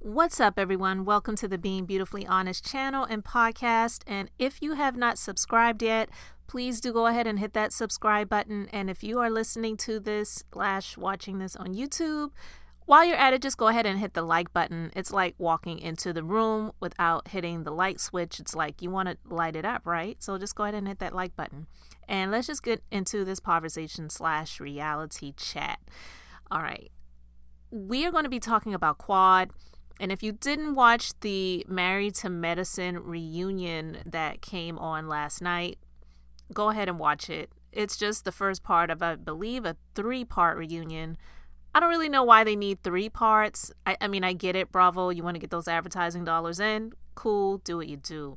What's up, everyone? Welcome to the Being Beautifully Honest channel and podcast. And if you have not subscribed yet, please do go ahead and hit that subscribe button. And if you are listening to this / watching this on YouTube, while you're at it, just go ahead and hit the like button. It's like walking into the room without hitting the light switch. It's like you want to light it up, right? So just go ahead and hit that like button. And let's just get into this conversation / reality chat. All right. We are going to be talking about quad. And if you didn't watch the Married to Medicine reunion that came on last night, go ahead and watch it. It's just the first part of, I believe, a 3-part reunion. I don't really know why they need 3 parts. I mean, I get it, Bravo. You want to get those advertising dollars in. Cool, do what you do.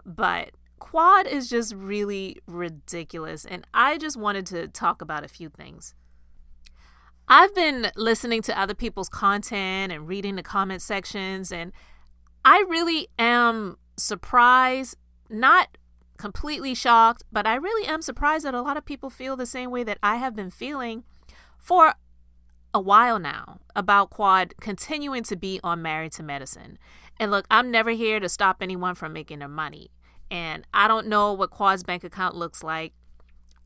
But quad is just really ridiculous. And I just wanted to talk about a few things. I've been listening to other people's content and reading the comment sections, and I really am surprised, not completely shocked, but I really am surprised that a lot of people feel the same way that I have been feeling for a while now about quad continuing to be on Married to Medicine. And look, I'm never here to stop anyone from making their money. And I don't know what quad's bank account looks like.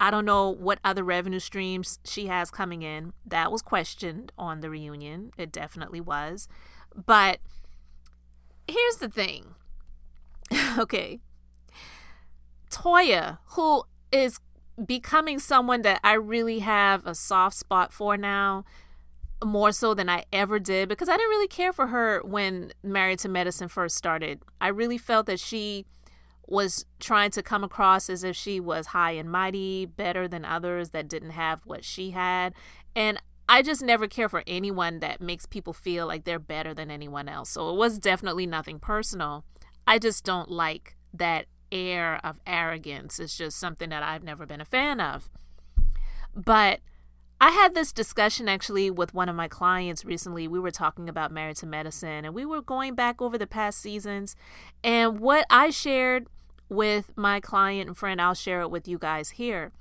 I don't know what other revenue streams she has coming in. That was questioned on the reunion. It definitely was. But here's the thing. Okay. Toya, who is becoming someone that I really have a soft spot for now, more so than I ever did, because I didn't really care for her when Married to Medicine first started. I really felt that she was trying to come across as if she was high and mighty, better than others that didn't have what she had. And I just never care for anyone that makes people feel like they're better than anyone else. So it was definitely nothing personal. I just don't like that air of arrogance. It's just something that I've never been a fan of. But I had this discussion actually with one of my clients recently. We were talking about Married to Medicine, and we were going back over the past seasons. And what I shared with my client and friend, I'll share it with you guys here.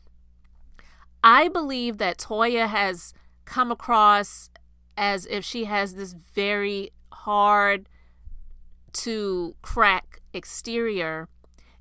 I believe that Toya has come across as if she has this very hard to crack exterior,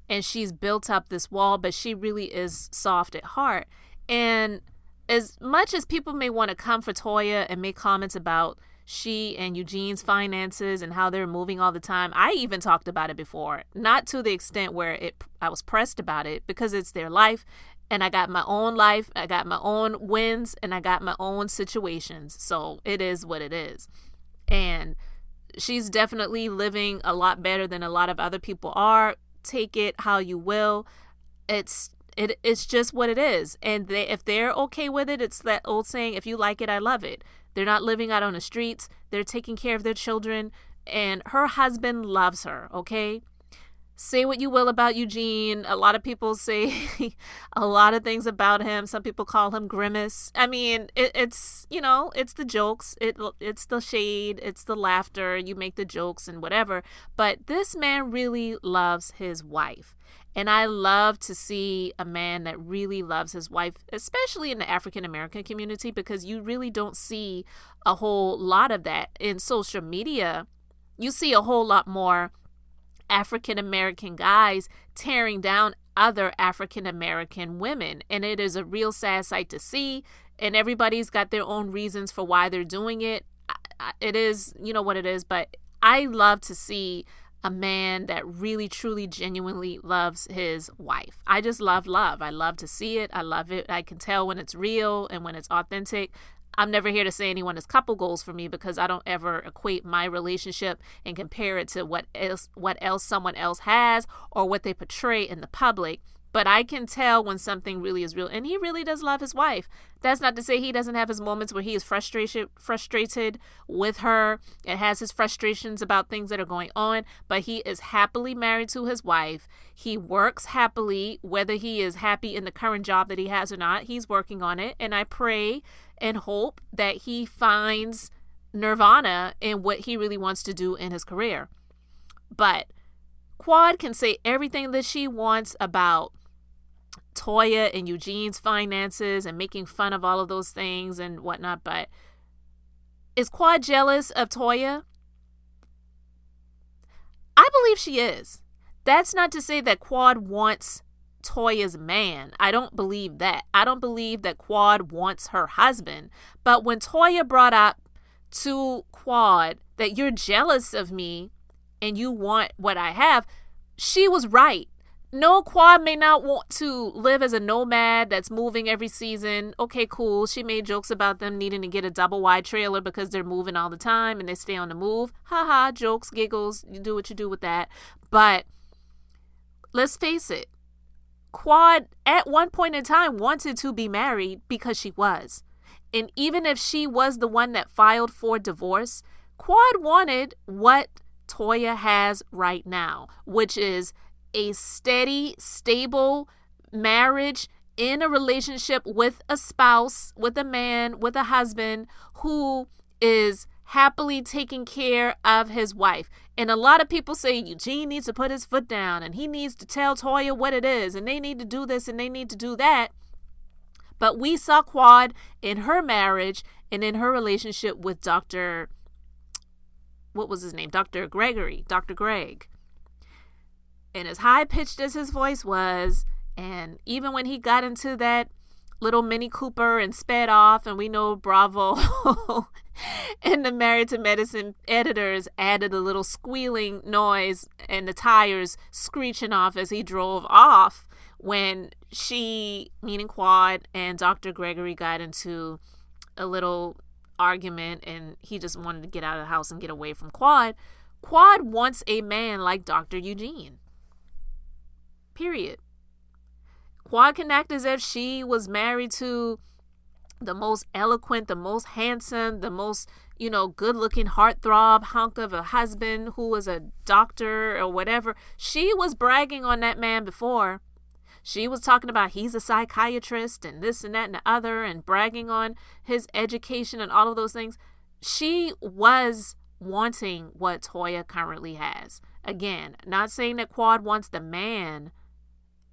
and she's built up this wall, but she really is soft at heart. And as much as people may want to come for Toya and make comments about she and Eugene's finances and how they're moving all the time, I even talked about it before. Not to the extent where I was pressed about it, because it's their life, and I got my own life, I got my own wins, and I got my own situations. So it is what it is. And she's definitely living a lot better than a lot of other people are. Take it how you will. It's just what it is. And if they're okay with it, it's that old saying, if you like it, I love it. They're not living out on the streets. They're taking care of their children. And her husband loves her, okay? Say what you will about Eugene. A lot of people say a lot of things about him. Some people call him Grimace. I mean, it's the jokes. It's the shade. It's the laughter. You make the jokes and whatever. But this man really loves his wife. And I love to see a man that really loves his wife, especially in the African American community, because you really don't see a whole lot of that in social media. You see a whole lot more African American guys tearing down other African American women. And it is a real sad sight to see. And everybody's got their own reasons for why they're doing it. It is, what it is. But I love to see a man that really, truly, genuinely loves his wife. I just love. I love to see it. I love it. I can tell when it's real and when it's authentic. I'm never here to say anyone is couple goals for me, because I don't ever equate my relationship and compare it to what else someone else has or what they portray in the public. But I can tell when something really is real. And he really does love his wife. That's not to say he doesn't have his moments where he is frustrated with her and has his frustrations about things that are going on. But he is happily married to his wife. He works happily, whether he is happy in the current job that he has or not. He's working on it. And I pray and hope that he finds nirvana in what he really wants to do in his career. But Quad can say everything that she wants about Toya and Eugene's finances and making fun of all of those things and whatnot, but is Quad jealous of Toya? I believe she is. That's not to say that Quad wants Toya's man. I don't believe that. I don't believe that Quad wants her husband. But when Toya brought up to Quad that you're jealous of me and you want what I have, she was right. No, Quad may not want to live as a nomad that's moving every season. Okay, cool. She made jokes about them needing to get a double wide trailer because they're moving all the time and they stay on the move. Haha, jokes, giggles. You do what you do with that. But let's face it. Quad, at one point in time, wanted to be married because she was. And even if she was the one that filed for divorce, Quad wanted what Toya has right now, which is a steady, stable marriage in a relationship with a spouse, with a man, with a husband who is happily taking care of his wife. And a lot of people say Eugene needs to put his foot down and he needs to tell Toya what it is and they need to do this and they need to do that. But we saw Quad in her marriage and in her relationship with Dr. What was his name? Dr. Gregory, Dr. Greg. And as high-pitched as his voice was, and even when he got into that little Mini Cooper and sped off, and we know Bravo and the Married to Medicine editors added a little squealing noise and the tires screeching off as he drove off when she, meaning Quad, and Dr. Gregory got into a little argument and he just wanted to get out of the house and get away from Quad. Quad wants a man like Dr. Eugene. Period. Quad can act as if she was married to the most eloquent, the most handsome, the most, good-looking heartthrob hunk of a husband who was a doctor or whatever. She was bragging on that man before. She was talking about he's a psychiatrist and this and that and the other and bragging on his education and all of those things. She was wanting what Toya currently has. Again, not saying that Quad wants the man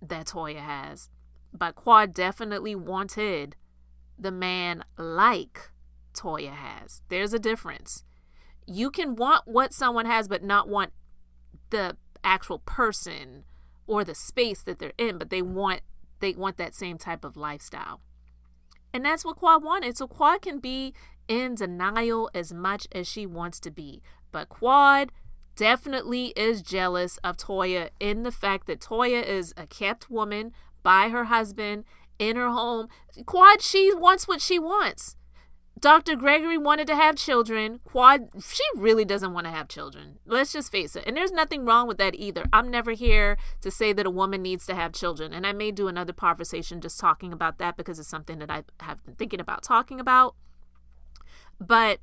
that Toya has, but Quad definitely wanted the man like Toya has. There's a difference. You can want what someone has but not want the actual person or the space that they're in, but they want that same type of lifestyle. And that's what Quad wanted. So Quad can be in denial as much as she wants to be, but Quad definitely is jealous of Toya in the fact that Toya is a kept woman by her husband in her home. Quad, she wants what she wants. Dr. Gregory wanted to have children. Quad, she really doesn't want to have children. Let's just face it. And there's nothing wrong with that either. I'm never here to say that a woman needs to have children. And I may do another conversation just talking about that because it's something that I have been thinking about talking about. But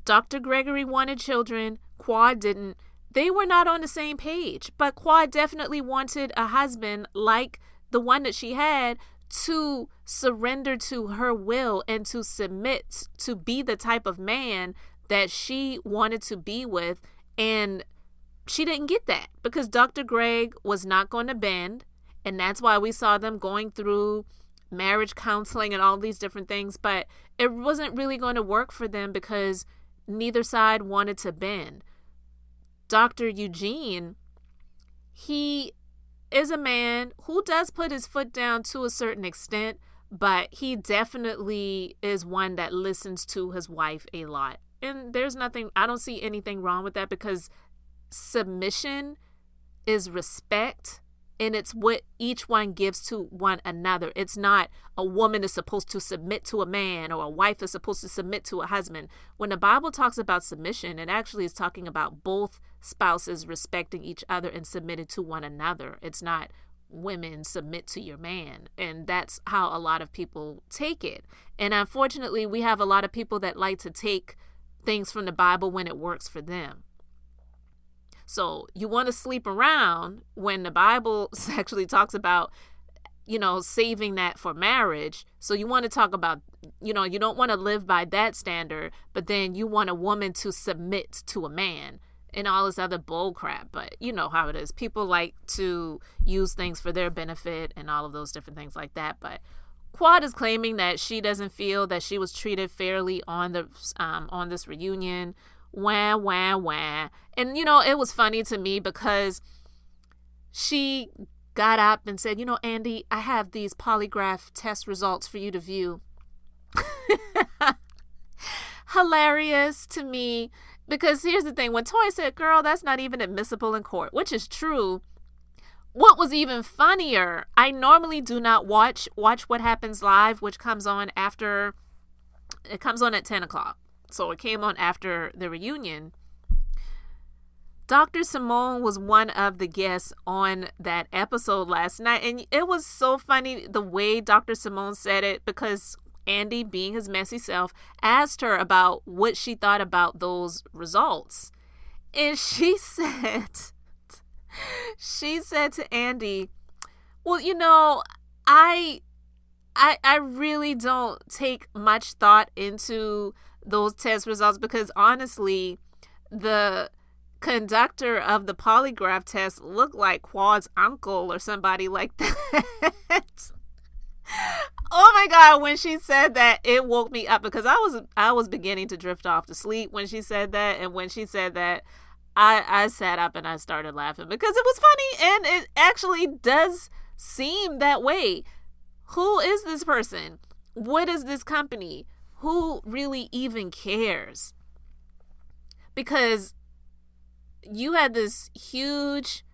Dr. Gregory wanted children. Quad didn't. They were not on the same page. But Quad definitely wanted a husband like the one that she had to surrender to her will and to submit to be the type of man that she wanted to be with. And she didn't get that because Dr. Greg was not going to bend. And that's why we saw them going through marriage counseling and all these different things. But it wasn't really going to work for them because neither side wanted to bend. Dr. Eugene, he is a man who does put his foot down to a certain extent, but he definitely is one that listens to his wife a lot. And I don't see anything wrong with that because submission is respect. And it's what each one gives to one another. It's not a woman is supposed to submit to a man or a wife is supposed to submit to a husband. When the Bible talks about submission, it actually is talking about both spouses respecting each other and submitted to one another. It's not women submit to your man. And that's how a lot of people take it. And unfortunately, we have a lot of people that like to take things from the Bible when it works for them. So you want to sleep around when the Bible actually talks about, saving that for marriage. So you want to talk about, you don't want to live by that standard, but then you want a woman to submit to a man and all this other bull crap. But you know how it is. People like to use things for their benefit and all of those different things like that. But Quad is claiming that she doesn't feel that she was treated fairly on this reunion, Wah, wah, wah. And, it was funny to me because she got up and said, Andy, I have these polygraph test results for you to view. Hilarious to me, because here's the thing. When Toya said, girl, that's not even admissible in court, which is true. What was even funnier, I normally do not watch What Happens Live, which comes on at 10 o'clock. So it came on after the reunion. Dr. Simone was one of the guests on that episode last night. And it was so funny the way Dr. Simone said it, because Andy, being his messy self, asked her about what she thought about those results. And she said to Andy, well, I really don't take much thought into those test results, because honestly, the conductor of the polygraph test looked like Quad's uncle or somebody like that. Oh my God, when she said that, it woke me up, because I was beginning to drift off to sleep when she said that. And when she said that, I sat up and I started laughing, because it was funny, and it actually does seem that way. Who is this person? What is this company? Who really even cares? Because you had this huge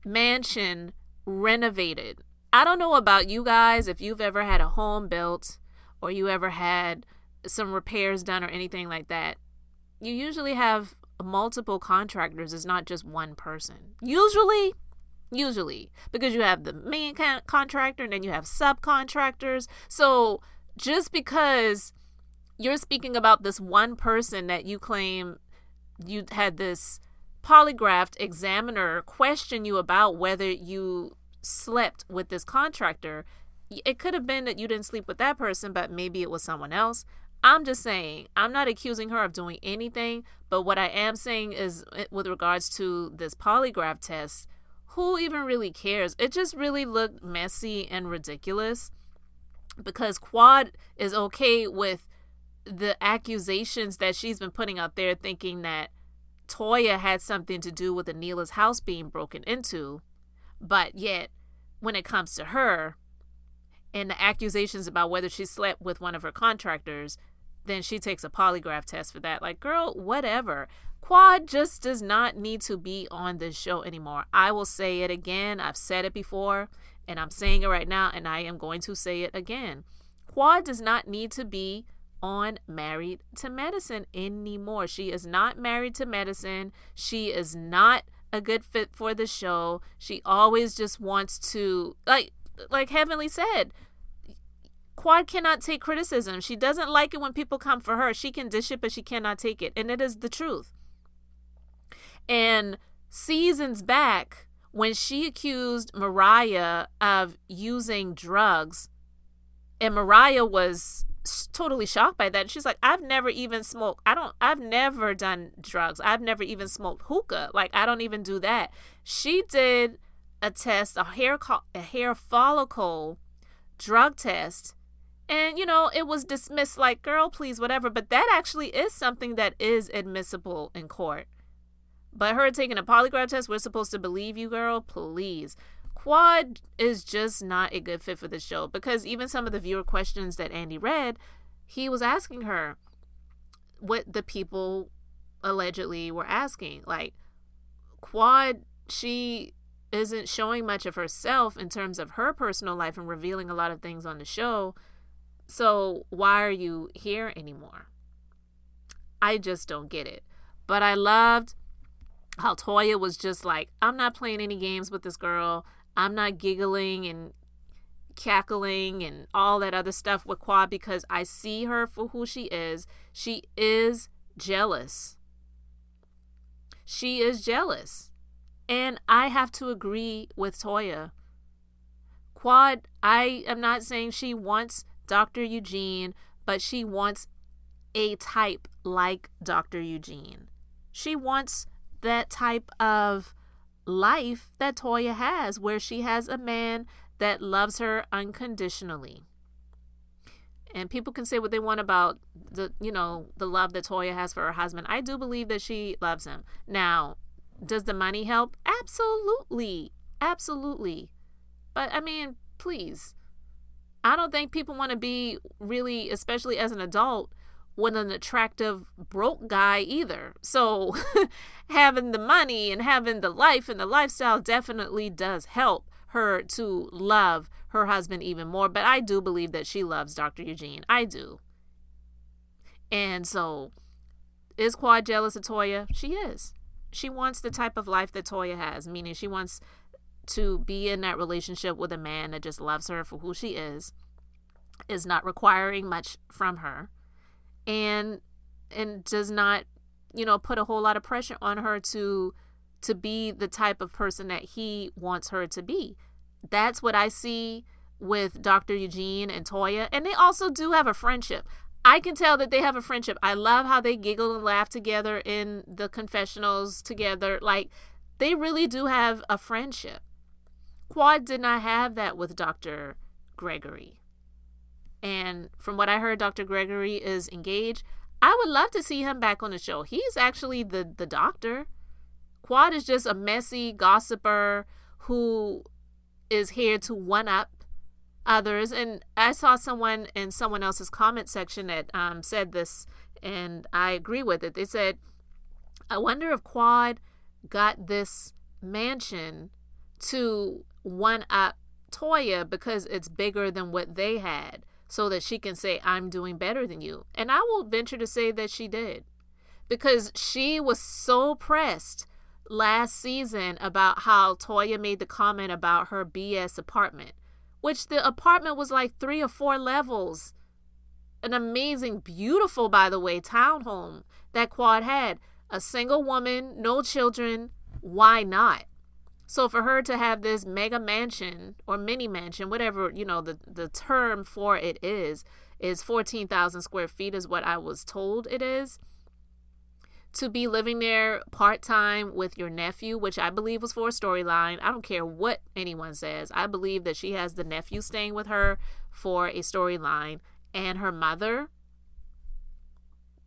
mansion renovated. I don't know about you guys, if you've ever had a home built or you ever had some repairs done or anything like that. You usually have multiple contractors. It's not just one person. Usually, because you have the main contractor and then you have subcontractors. So just because you're speaking about this one person that you claim you had this polygraphed examiner question you about whether you slept with this contractor, it could have been that you didn't sleep with that person, but maybe it was someone else. I'm just saying, I'm not accusing her of doing anything, but what I am saying is, with regards to this polygraph test, who even really cares? It just really looked messy and ridiculous, because Quad is okay with the accusations that she's been putting out there, thinking that Toya had something to do with Anila's house being broken into. But yet, when it comes to her and the accusations about whether she slept with one of her contractors, then she takes a polygraph test for that. Like, girl, whatever. Quad just does not need to be on this show anymore. I will say it again. I've said it before, and I'm saying it right now, and I am going to say it again. Quad does not need to be on Married to Medicine anymore. She is not married to medicine. She is not a good fit for the show. She always just wants to, like Heavenly said, Quad cannot take criticism. She doesn't like it when people come for her. She can dish it, but she cannot take it. And it is the truth. And seasons back, when she accused Mariah of using drugs, and Mariah was totally shocked by that. She's like, I've never even smoked. I've never done drugs. I've never even smoked hookah. Like, I don't even do that. She did a test, a hair follicle drug test. And, it was dismissed like, girl, please, whatever. But that actually is something that is admissible in court. But her taking a polygraph test, we're supposed to believe you, girl? Please. Quad is just not a good fit for the show, because even some of the viewer questions that Andy read, he was asking her what the people allegedly were asking. Like, Quad, she isn't showing much of herself in terms of her personal life and revealing a lot of things on the show. So why are you here anymore? I just don't get it. But I loved how Toya was just like, I'm not playing any games with this girl. I'm not giggling and cackling and all that other stuff with Quad, because I see her for who she is. She is jealous. She is jealous. And I have to agree with Toya. Quad, I am not saying she wants Dr. Eugene, but she wants a type like Dr. Eugene. She wants that type of life that Toya has, where she has a man that loves her unconditionally. And people can say what they want about the love that Toya has for her husband. I do believe that she loves him. Now, does the money help? Absolutely. Absolutely. But I mean, please. I don't think people want to be really, especially as an adult, with an attractive broke guy either. So having the money and having the life and the lifestyle definitely does help her to love her husband even more. But I do believe that she loves Dr. Eugene. I do. And so, is Quad jealous of Toya? She is. She wants the type of life that Toya has, meaning she wants to be in that relationship with a man that just loves her for who she is not requiring much from her, and does not, put a whole lot of pressure on her to be the type of person that he wants her to be. That's what I see with Dr. Eugene and Toya. And they also do have a friendship. I can tell that they have a friendship. I love how they giggle and laugh together in the confessionals together. Like, they really do have a friendship. Quad did not have that with Dr. Gregory. And from what I heard, Dr. Gregory is engaged. I would love to see him back on the show. He's actually the doctor. Quad is just a messy gossiper who is here to one-up others. And I saw someone in someone else's comment section that said this, and I agree with it. They said, I wonder if Quad got this mansion to one-up Toya because it's bigger than what they had, so that she can say, I'm doing better than you. And I will venture to say that she did, because she was so pressed last season about how Toya made the comment about her BS apartment, which the apartment was like 3 or 4 levels. An amazing, beautiful, by the way, townhome that Quad had. A single woman, no children. Why not? So for her to have this mega mansion or mini mansion, whatever, the term for it is 14,000 square feet is what I was told it is. To be living there part-time with your nephew, which I believe was for a storyline. I don't care what anyone says. I believe that she has the nephew staying with her for a storyline. And her mother,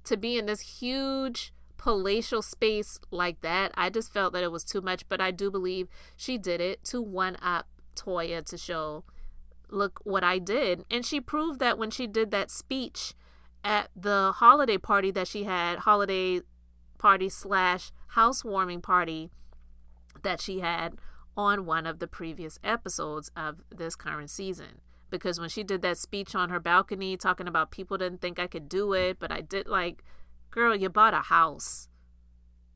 to be in this huge palatial space like that, I just felt that it was too much. But I do believe she did it to one-up Toya, to show, look what I did. And she proved that when she did that speech at the holiday party that she had, holiday party / housewarming party that she had on one of the previous episodes of this current season. Because when she did that speech on her balcony talking about people didn't think I could do it, but I did, like, girl, you bought a house.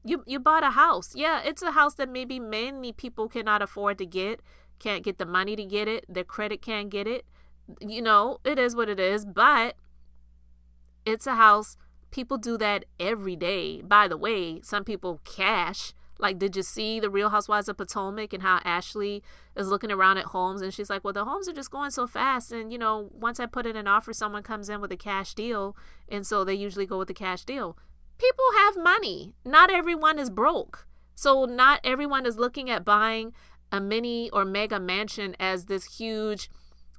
You bought a house. Yeah, it's a house that maybe many people cannot afford to get, can't get the money to get it, their credit can't get it. It is what it is, but it's a house. People do that every day. By the way, some people cash. Like, did you see the Real Housewives of Potomac and how Ashley is looking around at homes and she's like, well, the homes are just going so fast. And, once I put in an offer, someone comes in with a cash deal. And so they usually go with the cash deal. People have money. Not everyone is broke. So not everyone is looking at buying a mini or mega mansion as this huge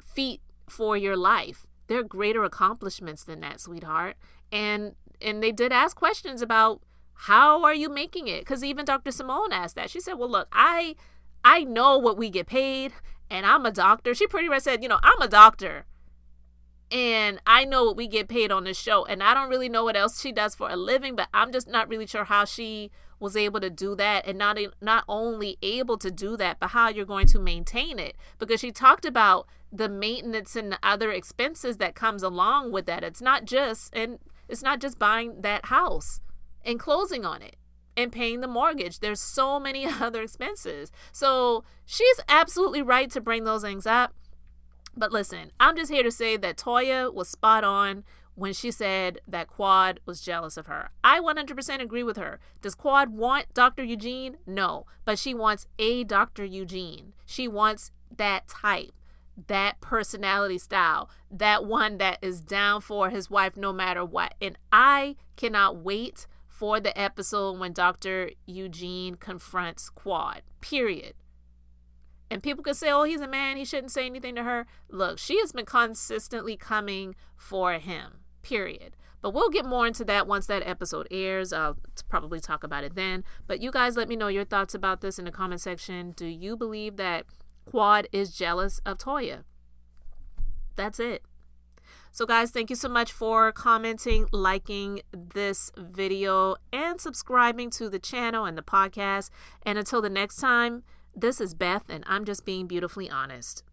feat for your life. There are greater accomplishments than that, sweetheart. And they did ask questions about, how are you making it? Because even Dr. Simone asked that. She said, well, look, I know what we get paid, and I'm a doctor. She pretty much said, I'm a doctor, and I know what we get paid on this show, and I don't really know what else she does for a living, but I'm just not really sure how she was able to do that, and not only able to do that, but how you're going to maintain it, because she talked about the maintenance and the other expenses that comes along with that. It's not just buying that house and closing on it and paying the mortgage. There's so many other expenses. So she's absolutely right to bring those things up. But listen, I'm just here to say that Toya was spot on when she said that Quad was jealous of her. I 100% agree with her. Does Quad want Dr. Eugene? No, but she wants a Dr. Eugene. She wants that type, that personality style, that one that is down for his wife no matter what. And I cannot wait for the episode when Dr. Eugene confronts Quad, period. And people could say, oh, he's a man, he shouldn't say anything to her. Look, she has been consistently coming for him, period. But we'll get more into that once that episode airs. I'll probably talk about it then. But you guys let me know your thoughts about this in the comment section. Do you believe that Quad is jealous of Toya? That's it. So guys, thank you so much for commenting, liking this video, and subscribing to the channel and the podcast. And until the next time, this is Beth, and I'm just being beautifully honest.